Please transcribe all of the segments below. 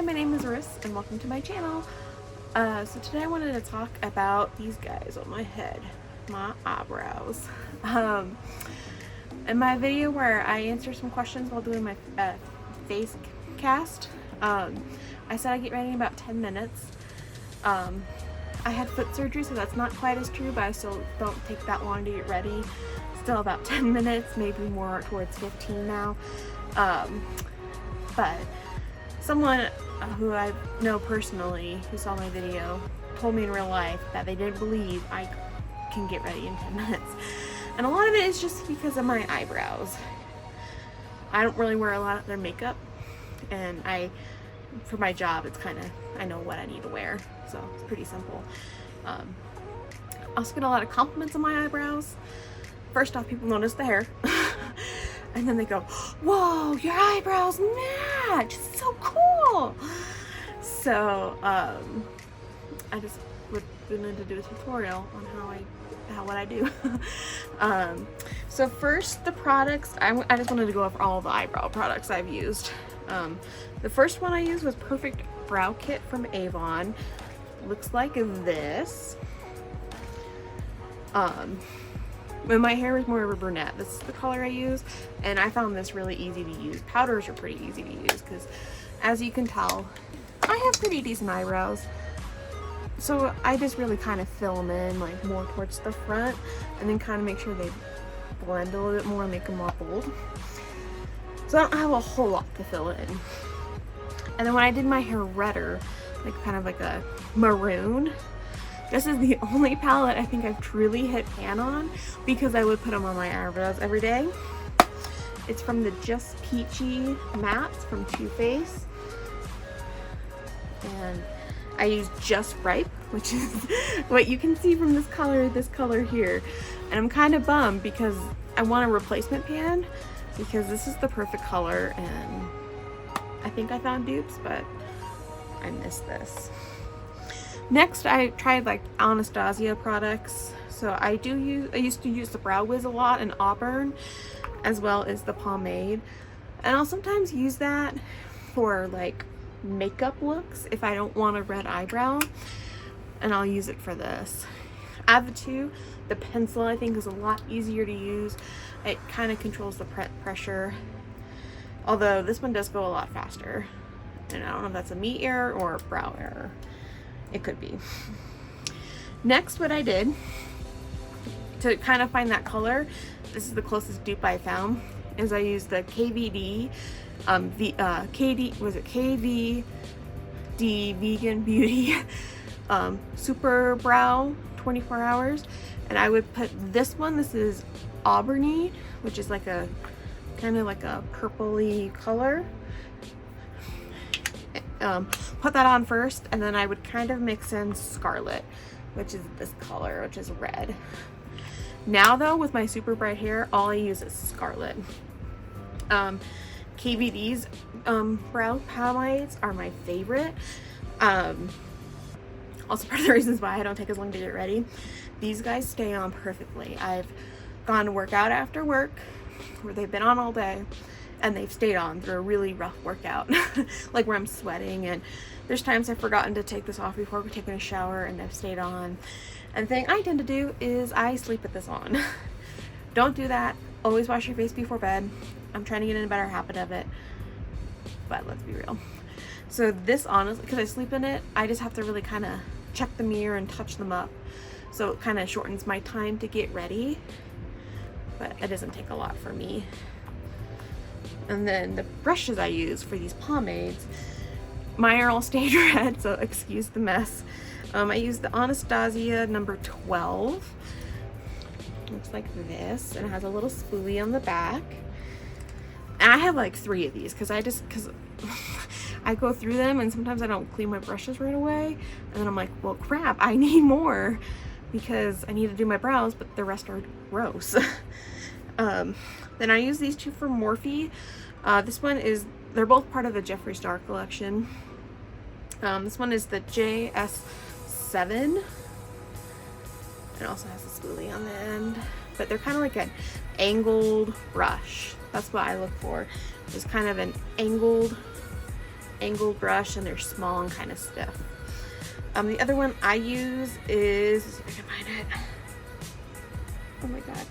my name is Riss and welcome to my channel. So today I wanted to talk about these guys on my head, my eyebrows. In my video where I answer some questions while doing my face cast, I said I'd get ready in about 10 minutes. I had foot surgery, so that's not quite as true, but I still don't take that long to get ready. Still about 10 minutes, maybe more towards 15 now. But someone who I know personally, who saw my video, told me in real life that they didn't believe I can get ready in 10 minutes. And a lot of it is just because of my eyebrows. I don't really wear a lot of their makeup, and for my job, it's kind of, I know what I need to wear, so it's pretty simple. I also get a lot of compliments on my eyebrows. First off, people notice the hair. And then they go, whoa, your eyebrows match, it's so cool. So I just would need to do a tutorial on what I do. So first, the products, I just wanted to go over all the eyebrow products I've used. The first one I used was Perfect Brow Kit from Avon. Looks like this. When my hair is more of a brunette, this is the color I use, and I found this really easy to use. Powders are pretty easy to use because, as you can tell, I have pretty decent eyebrows. So I just really kind of fill them in, like more towards the front, and then kind of make sure they blend a little bit more and make them more bold. So I don't have a whole lot to fill in. And then when I did my hair redder, like kind of like a maroon, this is the only palette I think I've truly hit pan on because I would put them on my eyebrows every day. It's from the Just Peachy Mattes from Too Faced. And I use Just Ripe, which is what you can see from this color here. And I'm kind of bummed because I want a replacement pan because this is the perfect color, and I think I found dupes, but I missed this. Next, I tried like Anastasia products. So I used to use the Brow Wiz a lot in Auburn, as well as the pomade. And I'll sometimes use that for like makeup looks if I don't want a red eyebrow. And I'll use it for this. Out of the two, the pencil I think is a lot easier to use. It kind of controls the pressure. Although this one does go a lot faster. And I don't know if that's a me error or a brow error. It could be. Next, what I did to kind of find that color, this is the closest dupe I found, is I used the KVD, KVD Vegan Beauty Super Brow 24 hours. And I would put this one, this is Auburny, which is like a kind of like a purpley color. Put that on first, and then I would kind of mix in Scarlet, which is this color, which is red. Now though, with my super bright hair, all I use is Scarlet. KVD's brow pomades are my favorite. Also part of the reasons why I don't take as long to get ready. These guys stay on perfectly. I've gone to work out after work, where they've been on all day, and they've stayed on through a really rough workout, like where I'm sweating, and there's times I've forgotten to take this off before taking a shower and I've stayed on. And the thing I tend to do is I sleep with this on. Don't do that. Always wash your face before bed. I'm trying to get in a better habit of it, but let's be real. So this, honestly, because I sleep in it, I just have to really kind of check the mirror and touch them up. So it kind of shortens my time to get ready, but it doesn't take a lot for me. And then the brushes I use for these pomades, mine are all stained red, so excuse the mess. I use the Anastasia number 12. Looks like this, and it has a little spoolie on the back. And I have like 3 of these because I go through them and sometimes I don't clean my brushes right away. And then I'm like, well, crap, I need more because I need to do my brows, but the rest are gross. Then I use these 2 for Morphe. This one is, they're both part of the Jeffree Star collection. This one is the JS7. It also has a spoolie on the end, but they're kind of like an angled brush. That's what I look for, is kind of an angled angled brush, and they're small and kind of stiff. The other one I use is, let's see if I can find it. Oh my god.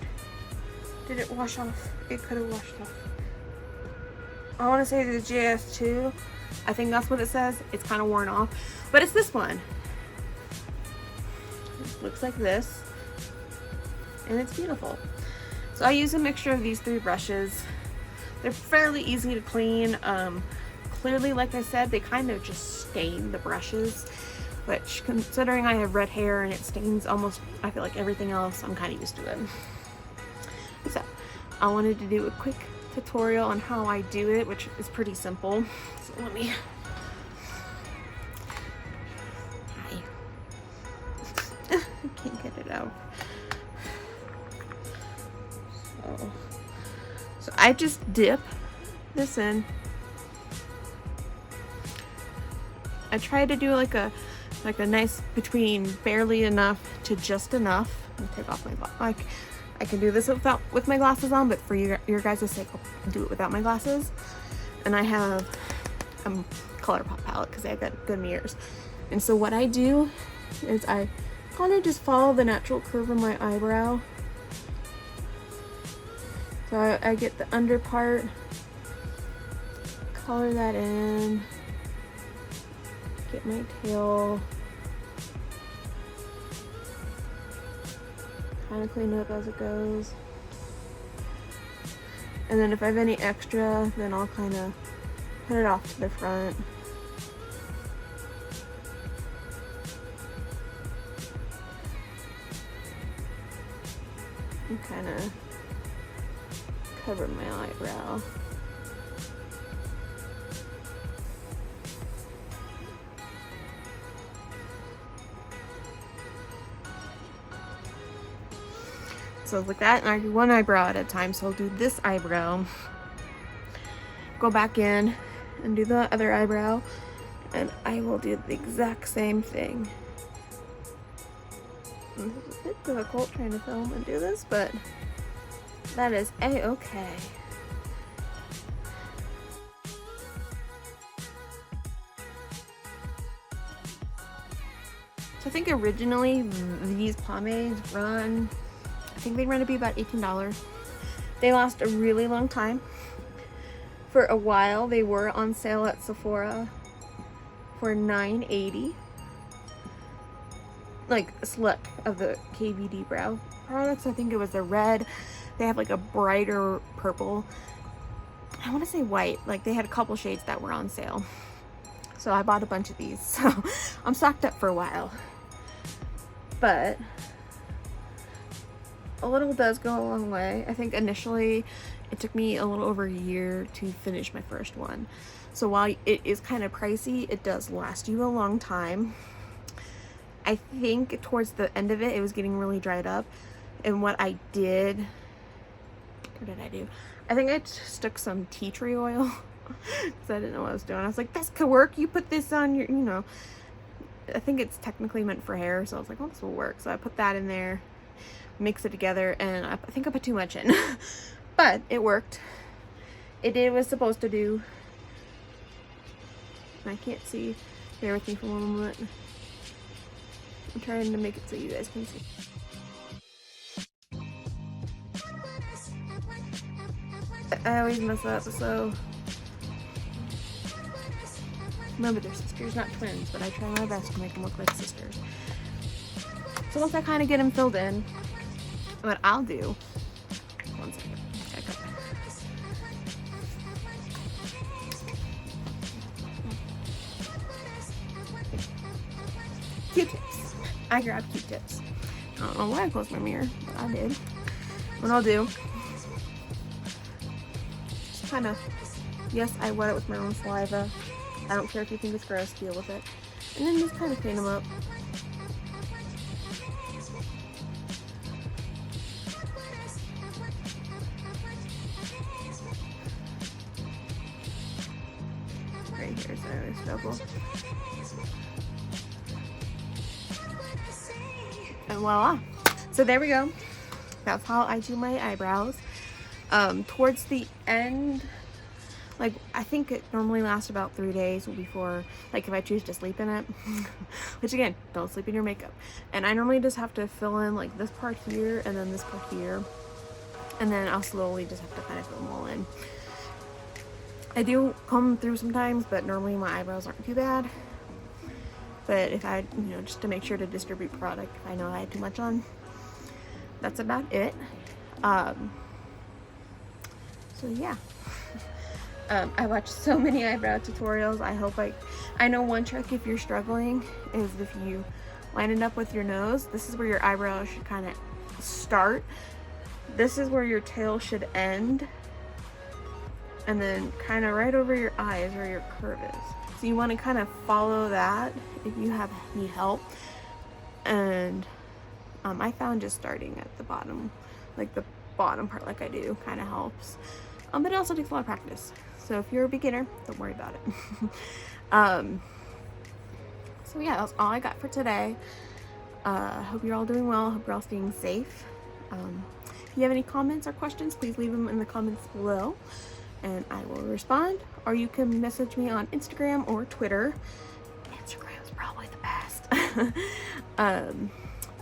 Did it wash off? It could have washed off. I want to say the JS2. I think that's what it says. It's kind of worn off. But it's this one. It looks like this. And it's beautiful. So I use a mixture of these 3 brushes. They're fairly easy to clean. Clearly, like I said, they kind of just stain the brushes, which, considering I have red hair and it stains almost, I feel like, everything else, I'm kind of used to it. So I wanted to do a quick tutorial on how I do it, which is pretty simple. So let me, hi. I can't get it out. So I just dip this in. I try to do like a nice between barely enough to just enough. Let me take off my like. I can do this with my glasses on, but for your guys' sake, I'll do it without my glasses. And I have a ColourPop palette because I got good mirrors. And so what I do is I kind of just follow the natural curve of my eyebrow. So I get the under part, color that in, get my tail, kind of clean up as it goes. And then if I have any extra, then I'll kind of put it off to the front. And kind of cover my eyebrow. So like that, and I do one eyebrow at a time. So I'll do this eyebrow, go back in and do the other eyebrow, and I will do the exact same thing. It's a bit difficult trying to film and do this, but that is a-okay. So I think originally these pomades run, I think they run to be about $18. They last a really long time. For a while they were on sale at Sephora for $9.80. Like select of the KVD brow products. I think it was the red. They have like a brighter purple. I want to say white. Like they had a couple shades that were on sale. So I bought a bunch of these. So I'm stocked up for a while. But a little does go a long way. I think initially it took me a little over a year to finish my first one. So while it is kind of pricey, it does last you a long time. I think towards the end of it, it was getting really dried up. And what I did, what did I do? I think I stuck some tea tree oil because I didn't know what I was doing. I was like, this could work. You put this on your, you know, I think it's technically meant for hair. So I was like, oh, this will work. So I put that in there, mix it together, and I think I put too much in. But it worked. It did what it was supposed to do. I can't see. Bear with me for one moment. I'm trying to make it so you guys can see. I always mess up, so remember they're sisters, not twins, but I try my best to make them look like sisters. So once I kind of get them filled in, what I'll do, one second, Q-tips. I grabbed Q-tips. I don't know why I closed my mirror, but I did. What I'll do, just kind of, yes, I wet it with my own saliva. I don't care if you think it's gross, deal with it. And then just kind of clean them up. Right here, so I always double. And voila. So there we go. That's how I do my eyebrows. Towards the end, Like, I think it normally lasts about 3 days before, like, if I choose to sleep in it, which again, don't sleep in your makeup. And I normally just have to fill in like this part here and then this part here, and then I'll slowly just have to kind of fill them all in. I do comb through sometimes, but normally my eyebrows aren't too bad. But if I, you know, just to make sure to distribute product if I know I had too much on. That's about it. So yeah. I watched so many eyebrow tutorials. I know one trick if you're struggling is if you line it up with your nose. This is where your eyebrow should kind of start. This is where your tail should end. And then kind of right over your eye is where your curve is. So you want to kind of follow that if you need help. And I found just starting at the bottom, like the bottom part like I do, kind of helps. But it also takes a lot of practice. So if you're a beginner, don't worry about it. So yeah, that's all I got for today. Hope you're all doing well. Hope you're all staying safe. If you have any comments or questions, please leave them in the comments below, and I will respond. Or you can message me on Instagram or Twitter. Instagram's probably the best.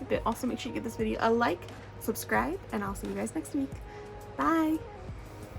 But also make sure you give this video a like, subscribe, and I'll see you guys next week. Bye.